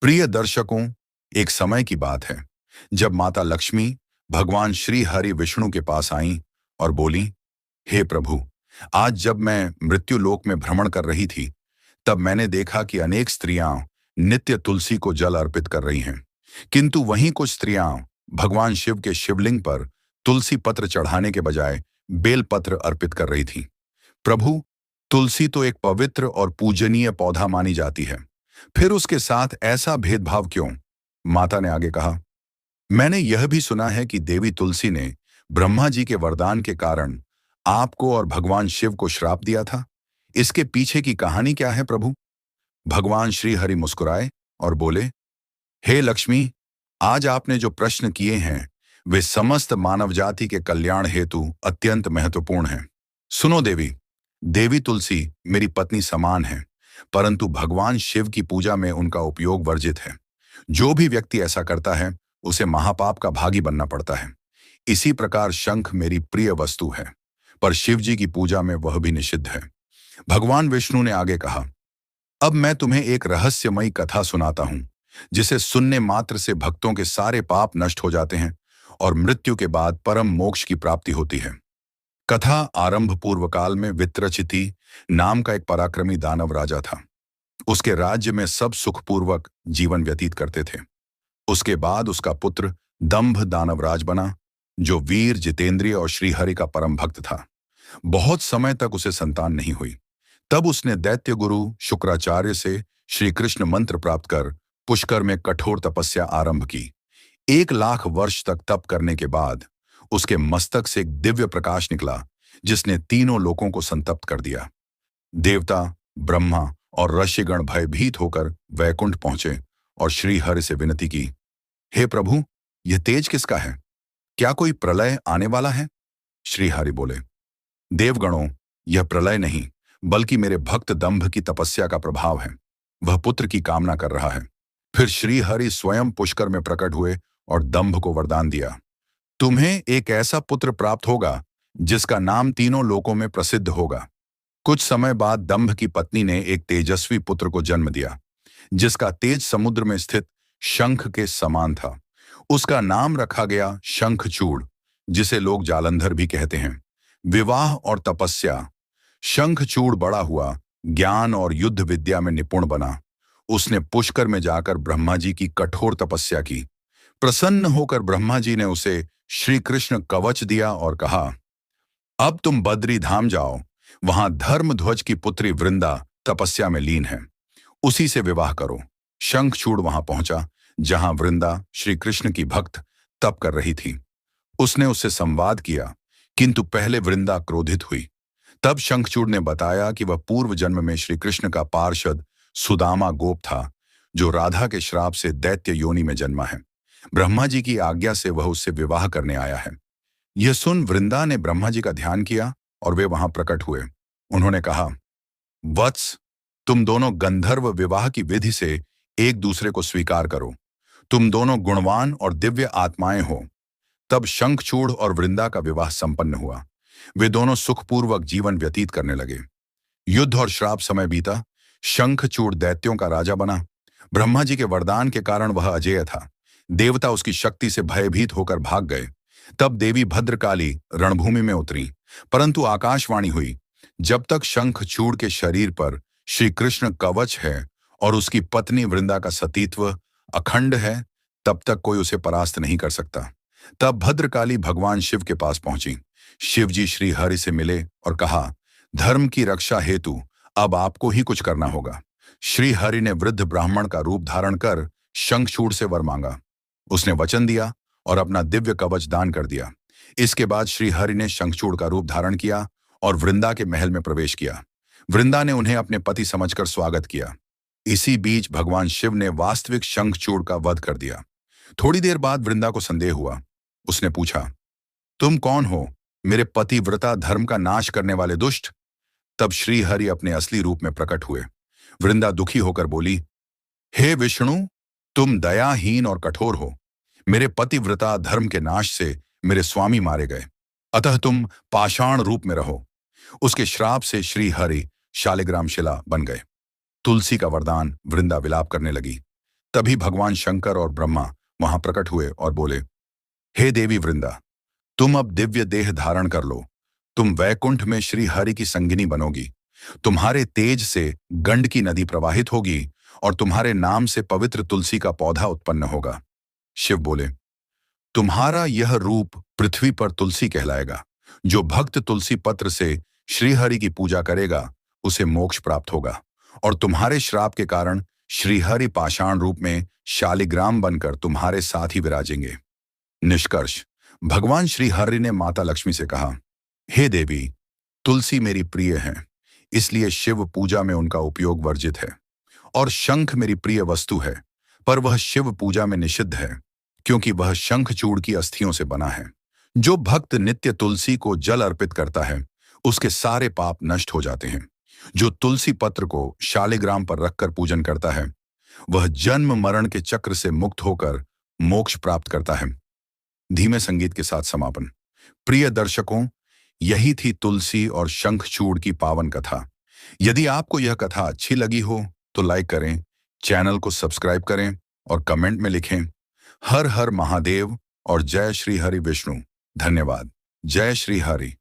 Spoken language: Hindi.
प्रिय दर्शकों, एक समय की बात है जब माता लक्ष्मी भगवान श्री हरि विष्णु के पास आईं और बोली, हे प्रभु, आज जब मैं मृत्यु लोक में भ्रमण कर रही थी, तब मैंने देखा कि अनेक स्त्रियां नित्य तुलसी को जल अर्पित कर रही हैं, किंतु वहीं कुछ स्त्रियां भगवान शिव के शिवलिंग पर तुलसी पत्र चढ़ाने के बजाय बेल पत्र अर्पित कर रही थी। प्रभु, तुलसी तो एक पवित्र और पूजनीय पौधा मानी जाती है, फिर उसके साथ ऐसा भेदभाव क्यों? माता ने आगे कहा, मैंने यह भी सुना है कि देवी तुलसी ने ब्रह्मा जी के वरदान के कारण आपको और भगवान शिव को श्राप दिया था। इसके पीछे की कहानी क्या है प्रभु? भगवान श्री हरि मुस्कुराए और बोले, हे लक्ष्मी, आज आपने जो प्रश्न किए हैं वे समस्त मानव जाति के कल्याण हेतु अत्यंत महत्वपूर्ण हैं। सुनो देवी, देवी तुलसी मेरी पत्नी समान है, परंतु भगवान शिव की पूजा में उनका उपयोग वर्जित है। जो भी व्यक्ति ऐसा करता है उसे महापाप का भागी बनना पड़ता है। इसी प्रकार शंख मेरी प्रिय वस्तु है, पर शिव जी की पूजा में वह भी निषिद्ध है। भगवान विष्णु ने आगे कहा, अब मैं तुम्हें एक रहस्यमयी कथा सुनाता हूं, जिसे सुनने मात्र से भक्तों के सारे पाप नष्ट हो जाते हैं और मृत्यु के बाद परम मोक्ष की प्राप्ति होती है। कथा आरंभ पूर्व काल में वित्रचिति नाम का एक पराक्रमी दानव राजा था। उसके राज्य में सब सुखपूर्वक जीवन व्यतीत करते थे। उसके बाद उसका पुत्र दंभ दानवराज बना, जो वीर, जितेंद्रिय और श्रीहरि का परम भक्त था। बहुत समय तक उसे संतान नहीं हुई। तब उसने दैत्य गुरु शुक्राचार्य से श्री कृष्ण मंत्र प्राप्त कर पुष्कर में कठोर तपस्या आरंभ की। 1,00,000 वर्ष तक तप करने के बाद उसके मस्तक से एक दिव्य प्रकाश निकला, जिसने तीनों लोकों को संतप्त कर दिया। देवता, ब्रह्मा और ऋषिगण भयभीत होकर वैकुंठ पहुंचे और श्री हरि से विनती की, हे प्रभु, यह तेज किसका है? क्या कोई प्रलय आने वाला है? श्री हरि बोले, देवगणों, यह प्रलय नहीं, बल्कि मेरे भक्त दंभ की तपस्या का प्रभाव है। वह पुत्र की कामना कर रहा है। फिर श्री हरि स्वयं पुष्कर में प्रकट हुए और दंभ को वरदान दिया, तुम्हें एक ऐसा पुत्र प्राप्त होगा जिसका नाम तीनों लोकों में प्रसिद्ध होगा। कुछ समय बाद दंभ की पत्नी ने एक तेजस्वी पुत्र को जन्म दिया, जिसका तेज समुद्र में स्थित शंख के समान था। उसका नाम रखा गया शंखचूड़, जिसे लोग जालंधर भी कहते हैं। विवाह और तपस्या। शंखचूड़ बड़ा हुआ, ज्ञान और युद्ध विद्या में निपुण बना। उसने पुष्कर में जाकर ब्रह्मा जी की कठोर तपस्या की। प्रसन्न होकर ब्रह्मा जी ने उसे श्री कृष्ण कवच दिया और कहा, अब तुम बद्री धाम जाओ, वहां धर्मध्वज की पुत्री वृंदा तपस्या में लीन है, उसी से विवाह करो। शंखचूड़ वहां पहुंचा, जहां वृंदा श्री कृष्ण की भक्त तप कर रही थी। उसने उससे संवाद किया, किंतु पहले वृंदा क्रोधित हुई। तब शंखचूड़ ने बताया कि वह पूर्व जन्म में श्री कृष्ण का पार्षद सुदामा गोप था, जो राधा के श्राप से दैत्य योनि में जन्मा है। ब्रह्मा जी की आज्ञा से वह उससे विवाह करने आया है। यह सुन वृंदा ने ब्रह्मा जी का ध्यान किया और वे वहां प्रकट हुए। उन्होंने कहा, वत्स, तुम दोनों गंधर्व विवाह की विधि से एक दूसरे को स्वीकार करो। तुम दोनों गुणवान और दिव्य आत्माएं हो। तब शंखचूड़ और वृंदा का विवाह संपन्न हुआ। वे दोनों सुखपूर्वक जीवन व्यतीत करने लगे। युद्ध और श्राप समय बीता। शंखचूड़ दैत्यों का राजा बना। ब्रह्मा जी के वरदान के कारण वह अजेय था। देवता उसकी शक्ति से भयभीत होकर भाग गए। तब देवी भद्रकाली रणभूमि में उतरी, परंतु आकाशवाणी हुई, जब तक शंखचूड़ के शरीर पर श्री कृष्ण कवच है और उसकी पत्नी वृंदा का सतीत्व अखंड है, तब तक कोई उसे परास्त नहीं कर सकता। तब भद्रकाली भगवान शिव के पास पहुंची। शिव जी श्री हरि से मिले और कहा, धर्म की रक्षा हेतु अब आपको ही कुछ करना होगा। श्री हरि ने वृद्ध ब्राह्मण का रूप धारण कर शंखचूड़ से वर मांगा। उसने वचन दिया और अपना दिव्य कवच दान कर दिया। इसके बाद श्री हरि ने शंखचूड़ का रूप धारण किया और वृंदा के महल में प्रवेश किया। वृंदा ने उन्हें अपने पति समझकर स्वागत किया। इसी बीच भगवान शिव ने वास्तविक शंखचूड़ का वध कर दिया। थोड़ी देर बाद वृंदा को संदेह हुआ। उसने पूछा, तुम कौन हो, मेरे पतिव्रता धर्म का नाश करने वाले दुष्ट? तब श्री हरि अपने असली रूप में प्रकट हुए। वृंदा दुखी होकर बोली, हे विष्णु, तुम दयाहीन और कठोर हो। मेरे पतिव्रता धर्म के नाश से मेरे स्वामी मारे गए, अतः तुम पाषाण रूप में रहो। उसके श्राप से श्री हरि शालिग्राम शिला बन गए। तुलसी का वरदान। वृंदा विलाप करने लगी। तभी भगवान शंकर और ब्रह्मा वहां प्रकट हुए और बोले, हे देवी वृंदा, तुम अब दिव्य देह धारण कर लो। तुम वैकुंठ में श्री हरि की संगिनी बनोगी। तुम्हारे तेज से गंड की नदी प्रवाहित होगी और तुम्हारे नाम से पवित्र तुलसी का पौधा उत्पन्न होगा। शिव बोले, तुम्हारा यह रूप पृथ्वी पर तुलसी कहलाएगा। जो भक्त तुलसी पत्र से श्रीहरि की पूजा करेगा उसे मोक्ष प्राप्त होगा, और तुम्हारे श्राप के कारण श्रीहरि पाषाण रूप में शालिग्राम बनकर तुम्हारे साथ ही विराजेंगे। निष्कर्ष, भगवान श्रीहरि ने माता लक्ष्मी से कहा, हे देवी, तुलसी मेरी प्रिय है, इसलिए शिव पूजा में उनका उपयोग वर्जित है। और शंख मेरी प्रिय वस्तु है, पर वह शिव पूजा में निषिद्ध है, क्योंकि वह शंखचूड़ की अस्थियों से बना है। जो भक्त नित्य तुलसी को जल अर्पित करता है उसके सारे पाप नष्ट हो जाते हैं। जो तुलसी पत्र को शालिग्राम पर रखकर पूजन करता है वह जन्म मरण के चक्र से मुक्त होकर मोक्ष प्राप्त करता है। धीमे संगीत के साथ समापन। प्रिय दर्शकों, यही थी तुलसी और शंखचूड़ की पावन कथा। यदि आपको यह कथा अच्छी लगी हो तो लाइक करें, चैनल को सब्सक्राइब करें और कमेंट में लिखें, हर हर महादेव और जय श्री हरि विष्णु। धन्यवाद। जय श्री हरि।